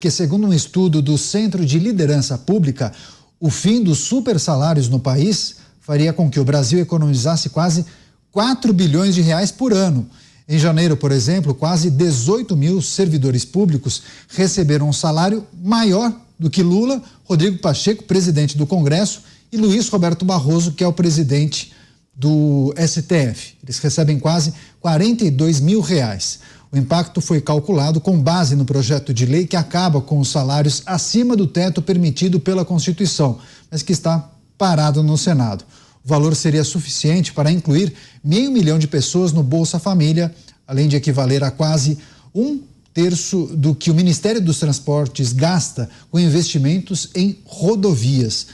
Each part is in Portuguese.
Que, segundo um estudo do Centro de Liderança Pública, o fim dos supersalários no país faria com que o Brasil economizasse quase 4 bilhões de reais por ano. Em janeiro, por exemplo, quase 18 mil servidores públicos receberam um salário maior do que Lula, Rodrigo Pacheco, presidente do Congresso, e Luiz Roberto Barroso, que é o presidente do STF. Eles recebem quase 42 mil reais. O impacto foi calculado com base no projeto de lei que acaba com os salários acima do teto permitido pela Constituição, mas que está parado no Senado. O valor seria suficiente para incluir 500 mil de pessoas no Bolsa Família, além de equivaler a quase 1/3 do que o Ministério dos Transportes gasta com investimentos em rodovias.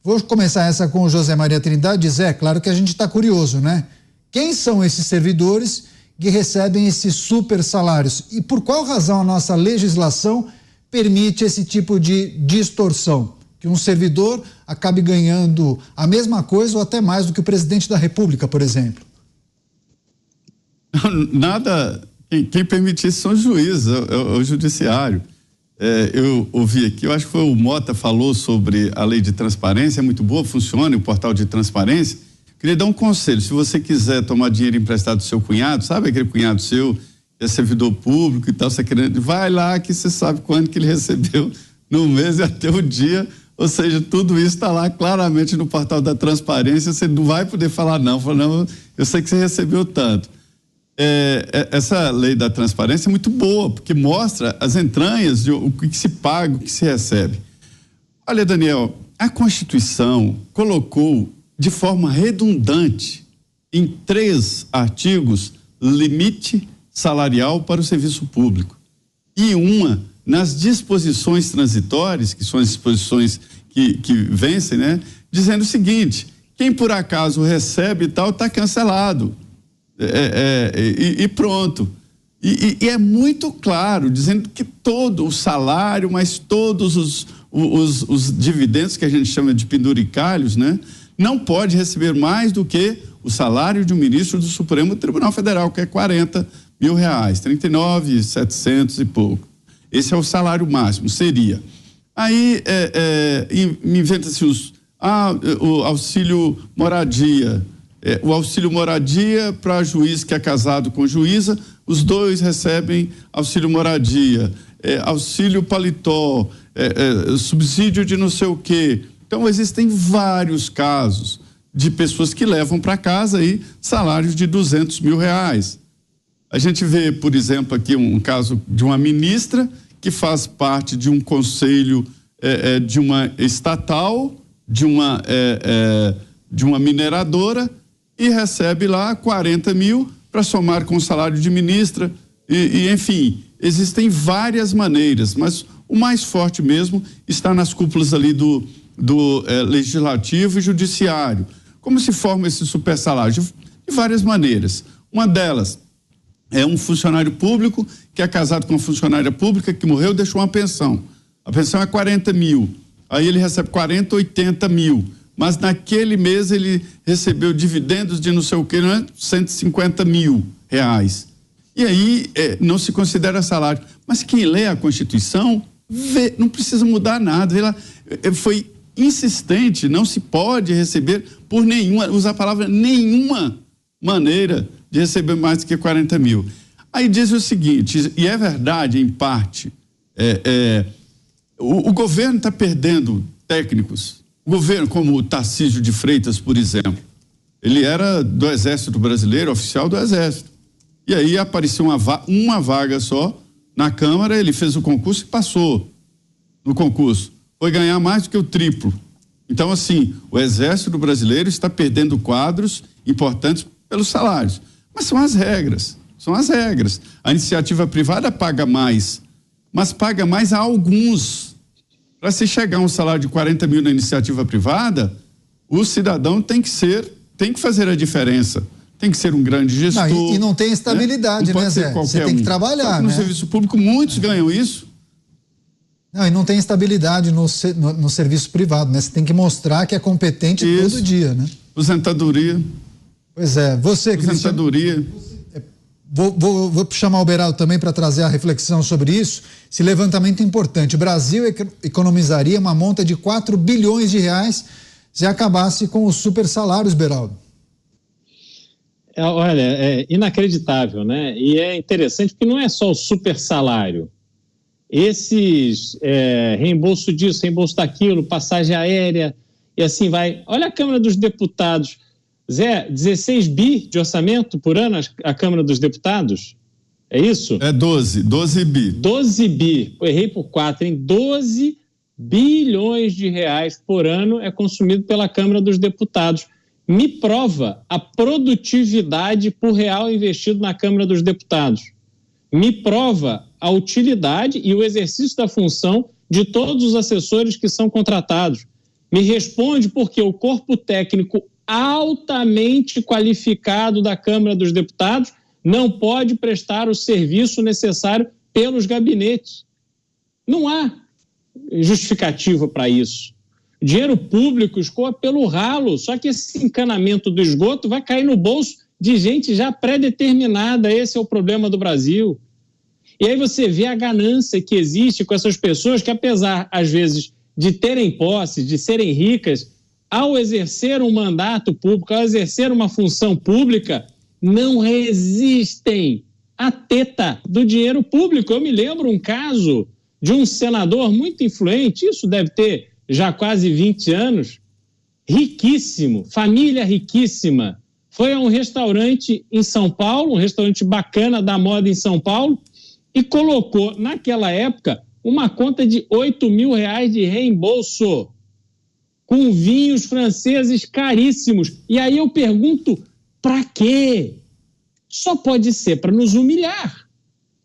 Vou começar essa com o José Maria Trindade. Zé, claro que a gente está curioso, né? Quem são esses servidores que recebem esses super salários? E por qual razão a nossa legislação permite esse tipo de distorção? Que um servidor acabe ganhando a mesma coisa ou até mais do que o presidente da República, por exemplo? Nada. Quem permite isso são os juízes, é o judiciário. Eu ouvi aqui, eu acho que foi o Mota falou sobre a lei de transparência, é muito boa, funciona, o portal de transparência. Queria dar um conselho: se você quiser tomar dinheiro emprestado do seu cunhado, sabe aquele cunhado seu, que é servidor público e tal, você querendo, vai lá que você sabe quanto que ele recebeu no mês e até o dia, ou seja, tudo isso está lá claramente no portal da transparência, você não vai poder falar não, eu sei que você recebeu tanto. Essa lei da transparência é muito boa, porque mostra as entranhas de o que se paga, o que se recebe. Olha, Daniel, a Constituição colocou de forma redundante em 3 artigos limite salarial para o serviço público e uma nas disposições transitórias, que são as disposições que vencem, né, dizendo o seguinte: quem por acaso recebe e tal está cancelado. E pronto. E é muito claro, dizendo que todo o salário, mas todos os dividendos, que a gente chama de penduricalhos, né, não pode receber mais do que o salário de um ministro do Supremo Tribunal Federal, que é 40 mil reais, 39.700 e pouco. Esse é o salário máximo, seria. Aí inventa-se o auxílio moradia. O auxílio moradia para juiz que é casado com juíza, os dois recebem auxílio moradia, auxílio paletó, subsídio de não sei o quê. Então existem vários casos de pessoas que levam para casa aí salários de 200 mil reais. A gente vê, por exemplo, aqui um caso de uma ministra que faz parte de um conselho de uma estatal, de uma mineradora, e recebe lá 40 mil para somar com o salário de ministra, enfim, existem várias maneiras, mas o mais forte mesmo está nas cúpulas ali do legislativo e judiciário. Como se forma esse super salário? De várias maneiras. Uma delas é um funcionário público que é casado com uma funcionária pública que morreu, deixou uma pensão. A pensão é 40 mil, aí ele recebe 40, 80 mil. Mas naquele mês ele recebeu dividendos de não sei o que, né? 150 mil reais. E aí não se considera salário. Mas quem lê a Constituição vê, não precisa mudar nada. Ela foi insistente, não se pode receber por nenhuma, usa a palavra nenhuma maneira de receber mais do que 40 mil. Aí diz o seguinte, e é verdade em parte, o governo está perdendo técnicos. O governo, como o Tarcísio de Freitas, por exemplo, ele era do Exército Brasileiro, oficial do Exército. E aí apareceu uma vaga só na Câmara, ele fez o concurso e passou no concurso. Foi ganhar mais do que o triplo. Então, assim, o Exército Brasileiro está perdendo quadros importantes pelos salários. Mas são as regras. A iniciativa privada paga mais, mas paga mais a alguns. Para se chegar a um salário de 40 mil na iniciativa privada, o cidadão tem que fazer a diferença. Tem que ser um grande gestor. Não, e não tem estabilidade, né, Zé? Você tem que trabalhar, né? No serviço público, muitos ganham isso. Não, e não tem estabilidade no serviço privado, né? Você tem que mostrar que é competente isso. Todo dia, né? Aposentadoria. Pois é. Você, aposentadoria. Vou chamar o Beraldo também para trazer a reflexão sobre isso. Esse levantamento é importante. O Brasil economizaria uma monta de 4 bilhões de reais se acabasse com os super salários, Beraldo. Olha, é inacreditável, né? E é interessante porque não é só o super salário. Esses reembolso disso, reembolso daquilo, passagem aérea e assim vai. Olha a Câmara dos Deputados. Zé, 16 bi de orçamento por ano a Câmara dos Deputados? É isso? É 12 bi. 12 bi, errei por 4, hein? 12 bilhões de reais por ano é consumido pela Câmara dos Deputados. Me prova a produtividade por real investido na Câmara dos Deputados. Me prova a utilidade e o exercício da função de todos os assessores que são contratados. Me responde porque o corpo técnico altamente qualificado da Câmara dos Deputados não pode prestar o serviço necessário pelos gabinetes. Não há justificativa para isso. Dinheiro público escoa pelo ralo, só que esse encanamento do esgoto vai cair no bolso de gente já pré-determinada. Esse é o problema do Brasil. E aí você vê a ganância que existe com essas pessoas que, apesar, às vezes, de terem posse, de serem ricas, ao exercer um mandato público, ao exercer uma função pública, não resistem à teta do dinheiro público. Eu me lembro um caso de um senador muito influente, isso deve ter já quase 20 anos, riquíssimo, família riquíssima, foi a um restaurante em São Paulo, um restaurante bacana da moda em São Paulo, e colocou, naquela época, uma conta de R$8 mil de reembolso, com vinhos franceses caríssimos. E aí eu pergunto, para quê? Só pode ser para nos humilhar.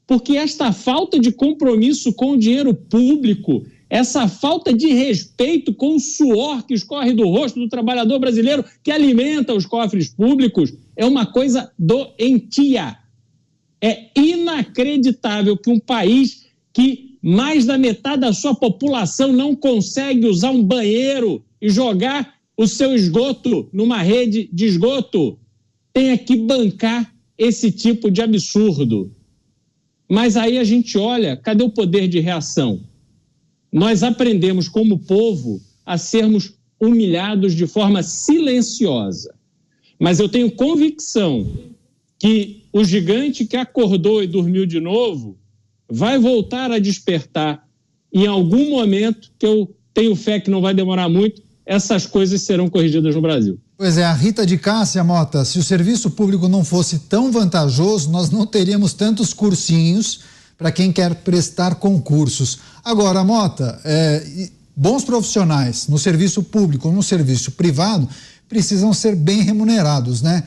Porque esta falta de compromisso com o dinheiro público, essa falta de respeito com o suor que escorre do rosto do trabalhador brasileiro, que alimenta os cofres públicos, é uma coisa doentia. É inacreditável que um país que mais da metade da sua população não consegue usar um banheiro e jogar o seu esgoto numa rede de esgoto tenha que bancar esse tipo de absurdo. Mas aí a gente olha, cadê o poder de reação? Nós aprendemos como povo a sermos humilhados de forma silenciosa. Mas eu tenho convicção que o gigante que acordou e dormiu de novo vai voltar a despertar. E em algum momento, que eu tenho fé que não vai demorar muito, essas coisas serão corrigidas no Brasil. Pois é, a Rita de Cássia, Mota, se o serviço público não fosse tão vantajoso, nós não teríamos tantos cursinhos para quem quer prestar concursos. Agora, Mota, bons profissionais no serviço público ou no serviço privado precisam ser bem remunerados, né?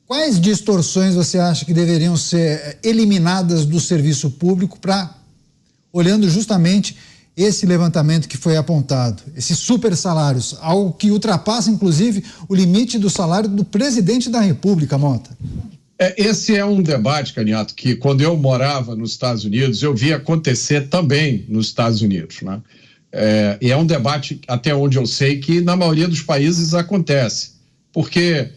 Quais distorções você acha que deveriam ser eliminadas do serviço público olhando justamente esse levantamento que foi apontado, esses super salários, algo que ultrapassa, inclusive, o limite do salário do presidente da República, Mota? Esse é um debate, Caniato, que quando eu morava nos Estados Unidos, eu vi acontecer também nos Estados Unidos, né? E é um debate, até onde eu sei, que na maioria dos países acontece, porque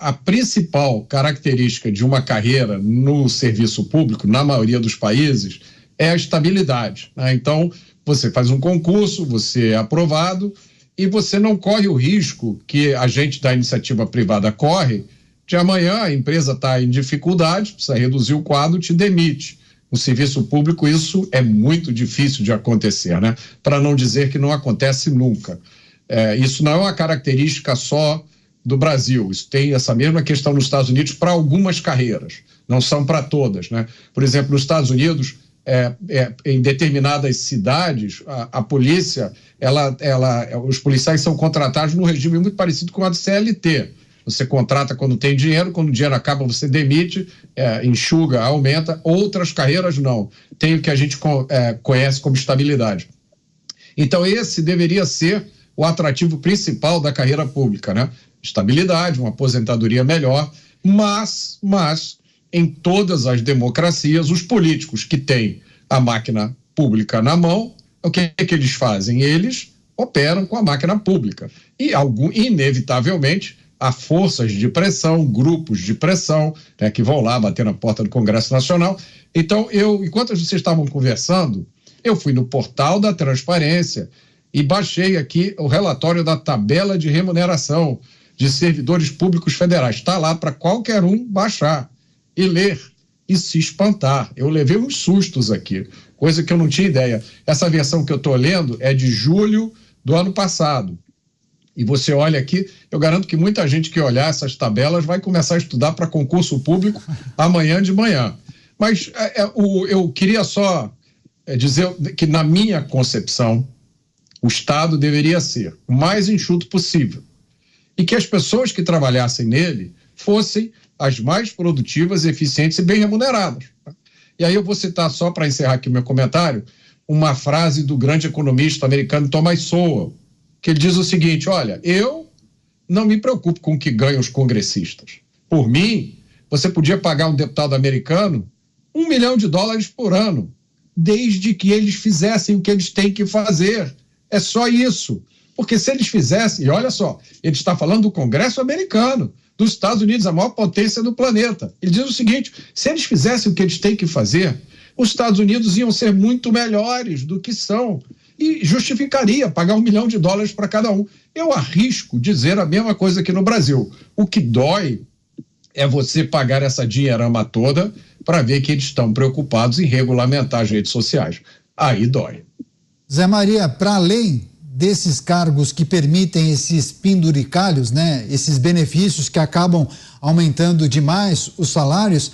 a principal característica de uma carreira no serviço público, na maioria dos países, é a estabilidade, né? Então, você faz um concurso, você é aprovado e você não corre o risco que a gente da iniciativa privada corre de amanhã a empresa está em dificuldade, precisa reduzir o quadro, te demite. No serviço público isso é muito difícil de acontecer, né? Para não dizer que não acontece nunca. Isso não é uma característica só do Brasil, isso tem essa mesma questão nos Estados Unidos para algumas carreiras, não são para todas, né? Por exemplo, nos Estados Unidos, em determinadas cidades, a polícia, os policiais são contratados num regime muito parecido com a do CLT. Você contrata quando tem dinheiro, quando o dinheiro acaba você demite, enxuga, aumenta. Outras carreiras não. Tem o que a gente conhece como estabilidade. Então esse deveria ser o atrativo principal da carreira pública, né? Estabilidade, uma aposentadoria melhor, mas em todas as democracias, os políticos que têm a máquina pública na mão, o que eles fazem? Eles operam com a máquina pública e inevitavelmente a forças de pressão, grupos de pressão, né, que vão lá bater na porta do Congresso Nacional. Então, enquanto vocês estavam conversando, eu fui no portal da Transparência e baixei aqui o relatório da tabela de remuneração de servidores públicos federais. Está lá para qualquer um baixar e ler e se espantar. Eu levei uns sustos aqui, coisa que eu não tinha ideia. Essa versão que eu estou lendo é de julho do ano passado. E você olha aqui, eu garanto que muita gente que olhar essas tabelas vai começar a estudar para concurso público amanhã de manhã. Mas eu queria só dizer que, na minha concepção, o Estado deveria ser o mais enxuto possível e que as pessoas que trabalhassem nele fossem as mais produtivas, eficientes e bem remuneradas. E aí eu vou citar, só para encerrar aqui o meu comentário, uma frase do grande economista americano Thomas Sowell, que ele diz o seguinte: olha, eu não me preocupo com o que ganham os congressistas. Por mim, você podia pagar um deputado americano $1 milhão por ano, desde que eles fizessem o que eles têm que fazer. É só isso. Porque se eles fizessem, e olha só, ele está falando do Congresso americano, dos Estados Unidos, a maior potência do planeta. Ele diz o seguinte: se eles fizessem o que eles têm que fazer, os Estados Unidos iam ser muito melhores do que são. E justificaria pagar $1 milhão para cada um. Eu arrisco dizer a mesma coisa aqui no Brasil. O que dói é você pagar essa dinheirama toda para ver que eles estão preocupados em regulamentar as redes sociais. Aí dói. Zé Maria, para além desses cargos que permitem esses penduricalhos, né, esses benefícios que acabam aumentando demais os salários,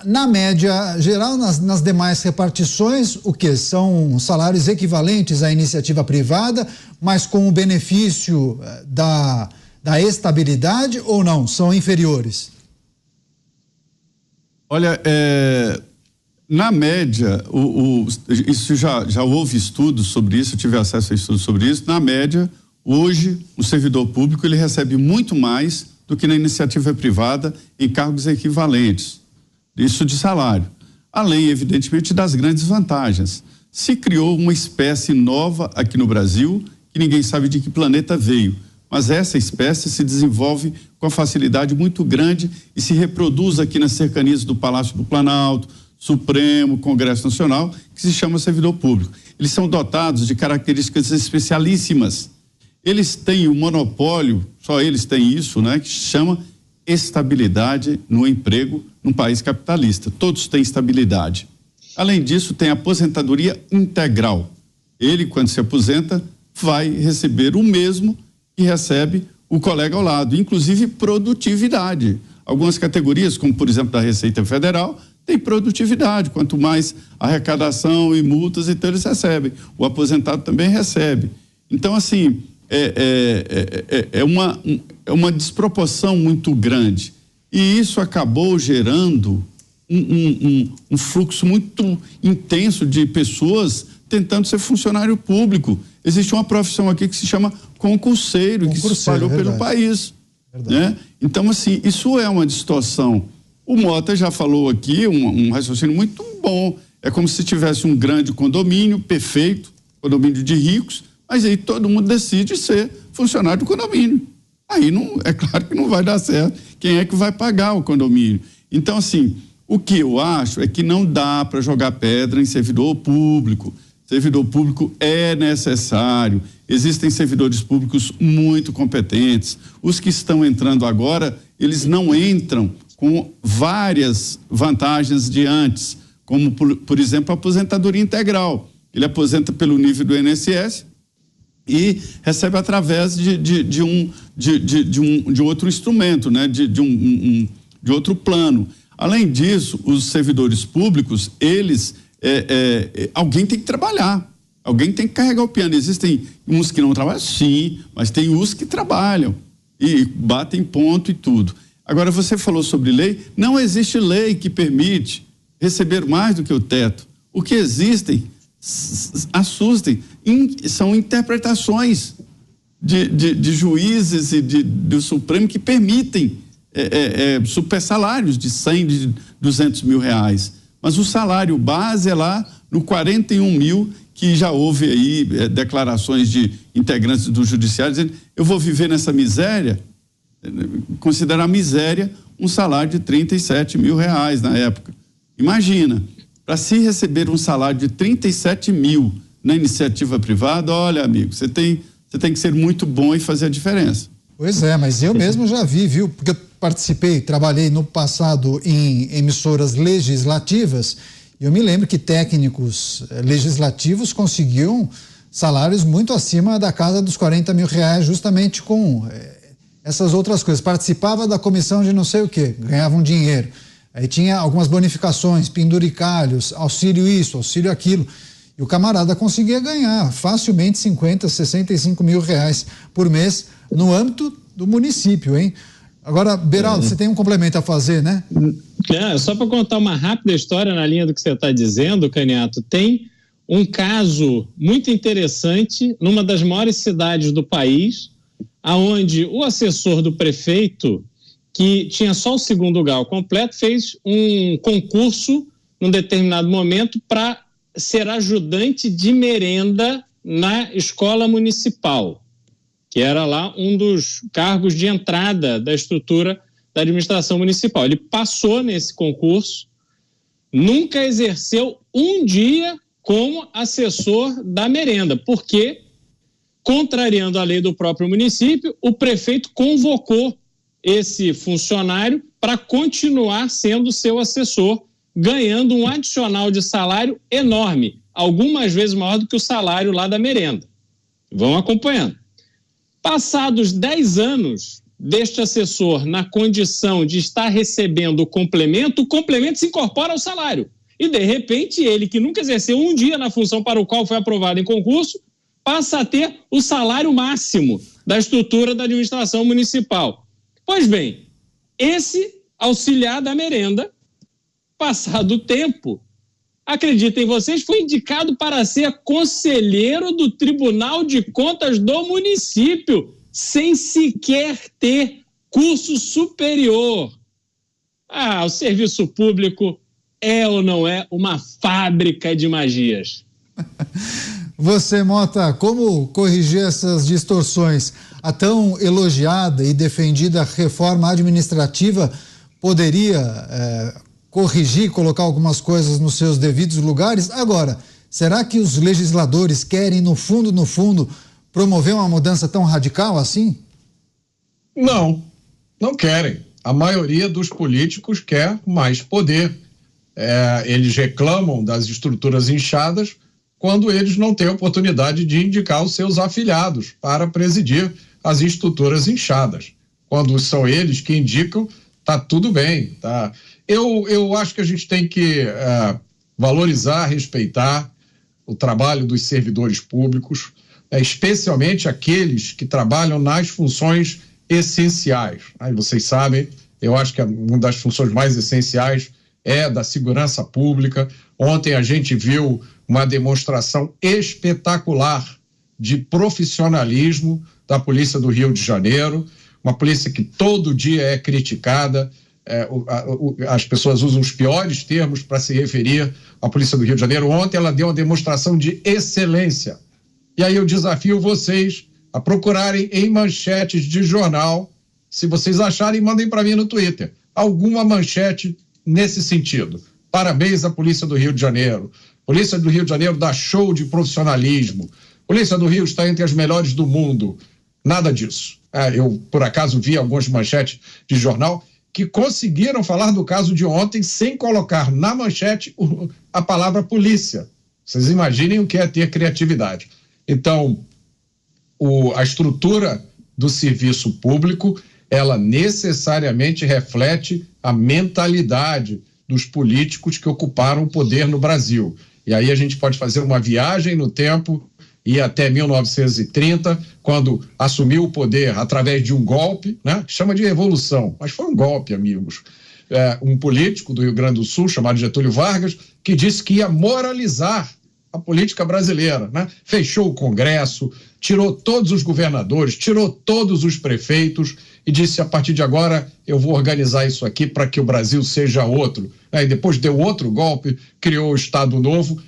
na média geral, nas demais repartições, o que? São salários equivalentes à iniciativa privada, mas com o benefício da estabilidade, ou não? São inferiores? Olha, na média, isso já houve estudos sobre isso, eu tive acesso a estudos sobre isso. Na média, hoje, o servidor público ele recebe muito mais do que na iniciativa privada em cargos equivalentes. Isso de salário. Além, evidentemente, das grandes vantagens. Se criou uma espécie nova aqui no Brasil, que ninguém sabe de que planeta veio. Mas essa espécie se desenvolve com facilidade muito grande e se reproduz aqui nas cercanias do Palácio do Planalto, Supremo, Congresso Nacional, que se chama servidor público. Eles são dotados de características especialíssimas. Eles têm o monopólio, só eles têm isso, né, que se chama estabilidade no emprego num país capitalista. Todos têm estabilidade. Além disso, tem aposentadoria integral. Ele, quando se aposenta, vai receber o mesmo que recebe o colega ao lado, inclusive produtividade. Algumas categorias, como por exemplo da Receita Federal, tem produtividade. Quanto mais arrecadação e multas, então eles recebem. O aposentado também recebe. Então, assim, é uma desproporção muito grande. E isso acabou gerando um fluxo muito intenso de pessoas tentando ser funcionário público. Existe uma profissão aqui que se chama concurseiro, que se espalhou pelo país. Né? Então, assim, isso é uma distorção. O Mota já falou aqui um raciocínio muito bom. É como se tivesse um grande condomínio, perfeito, condomínio de ricos, mas aí todo mundo decide ser funcionário do condomínio. Aí não, é claro que não vai dar certo. Quem é que vai pagar o condomínio? Então, assim, o que eu acho é que não dá para jogar pedra em servidor público. Servidor público é necessário. Existem servidores públicos muito competentes. Os que estão entrando agora, eles não entram com várias vantagens de antes, como, por exemplo, a aposentadoria integral. Ele aposenta pelo nível do INSS e recebe através de outro instrumento, né? de outro plano. Além disso, os servidores públicos, eles, alguém tem que trabalhar, alguém tem que carregar o piano. Existem uns que não trabalham, sim, mas tem uns que trabalham e batem ponto e tudo. Agora, você falou sobre lei, não existe lei que permite receber mais do que o teto. O que existem, assustem, são interpretações de juízes e do Supremo que permitem super salários de 100, de 200 mil reais. Mas o salário base é lá no 41 mil, que já houve aí declarações de integrantes do judiciário dizendo: eu vou viver nessa miséria. considerar miséria um salário de R$37 mil na época. Imagina, para se receber um salário de 37 mil na iniciativa privada, olha, amigo, você tem que ser muito bom e fazer a diferença. Pois é, mas eu mesmo já vi, viu? Porque eu trabalhei no passado em emissoras legislativas e eu me lembro que técnicos legislativos conseguiam salários muito acima da casa dos R$40 mil, justamente com essas outras coisas. Participava da comissão de não sei o quê, ganhavam dinheiro. Aí tinha algumas bonificações, penduricalhos, auxílio isso, auxílio aquilo. E o camarada conseguia ganhar facilmente 50, 65 mil reais por mês no âmbito do município, hein? Agora, Beraldo, você tem um complemento a fazer, né? Só para contar uma rápida história na linha do que você está dizendo, Caniato, tem um caso muito interessante numa das maiores cidades do país, aonde o assessor do prefeito, que tinha só o segundo grau completo, fez um concurso num determinado momento para ser ajudante de merenda na escola municipal, que era lá um dos cargos de entrada da estrutura da administração municipal. Ele passou nesse concurso, nunca exerceu um dia como assessor da merenda, porque, contrariando a lei do próprio município, o prefeito convocou esse funcionário para continuar sendo seu assessor, ganhando um adicional de salário enorme, algumas vezes maior do que o salário lá da merenda. Vão acompanhando. Passados 10 anos deste assessor na condição de estar recebendo o complemento se incorpora ao salário. E, de repente, ele, que nunca exerceu um dia na função para o qual foi aprovado em concurso, passa a ter o salário máximo da estrutura da administração municipal. Pois bem, esse auxiliar da merenda, passado o tempo, acreditem vocês, foi indicado para ser conselheiro do Tribunal de Contas do município, sem sequer ter curso superior. O serviço público é ou não é uma fábrica de magias? Você, Mota, como corrigir essas distorções? A tão elogiada e defendida reforma administrativa poderia corrigir, colocar algumas coisas nos seus devidos lugares? Agora, será que os legisladores querem, no fundo, promover uma mudança tão radical assim? Não querem. A maioria dos políticos quer mais poder. Eles reclamam das estruturas inchadas quando eles não têm oportunidade de indicar os seus afilhados para presidir as estruturas inchadas. Quando são eles que indicam, tá tudo bem, tá? Eu acho que a gente tem que valorizar, respeitar o trabalho dos servidores públicos, especialmente aqueles que trabalham nas funções essenciais. Aí vocês sabem, eu acho que uma das funções mais essenciais é da segurança pública. Ontem a gente viu uma demonstração espetacular de profissionalismo da Polícia do Rio de Janeiro, uma polícia que todo dia é criticada. As pessoas usam os piores termos para se referir à Polícia do Rio de Janeiro. Ontem ela deu uma demonstração de excelência. E aí eu desafio vocês a procurarem em manchetes de jornal, se vocês acharem, mandem para mim no Twitter, alguma manchete nesse sentido. Parabéns à Polícia do Rio de Janeiro. Polícia do Rio de Janeiro dá show de profissionalismo. Polícia do Rio está entre as melhores do mundo. Nada disso. Eu, por acaso, vi algumas manchetes de jornal que conseguiram falar do caso de ontem sem colocar na manchete a palavra polícia. Vocês imaginem o que é ter criatividade. Então, a estrutura do serviço público, ela necessariamente reflete a mentalidade dos políticos que ocuparam o poder no Brasil. E aí a gente pode fazer uma viagem no tempo e até 1930, quando assumiu o poder através de um golpe, né? Chama de revolução, mas foi um golpe, amigos. Um político do Rio Grande do Sul, chamado Getúlio Vargas, que disse que ia moralizar a política brasileira, né? Fechou o Congresso, tirou todos os governadores, tirou todos os prefeitos e disse, a partir de agora eu vou organizar isso aqui para que o Brasil seja outro. E depois deu outro golpe, criou o Estado Novo.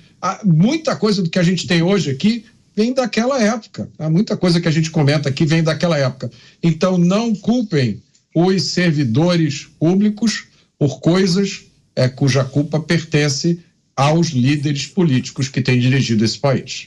Muita coisa do que a gente tem hoje aqui vem daquela época. Muita coisa que a gente comenta aqui vem daquela época. Então não culpem os servidores públicos por coisas cuja culpa pertence aos líderes políticos que têm dirigido esse país.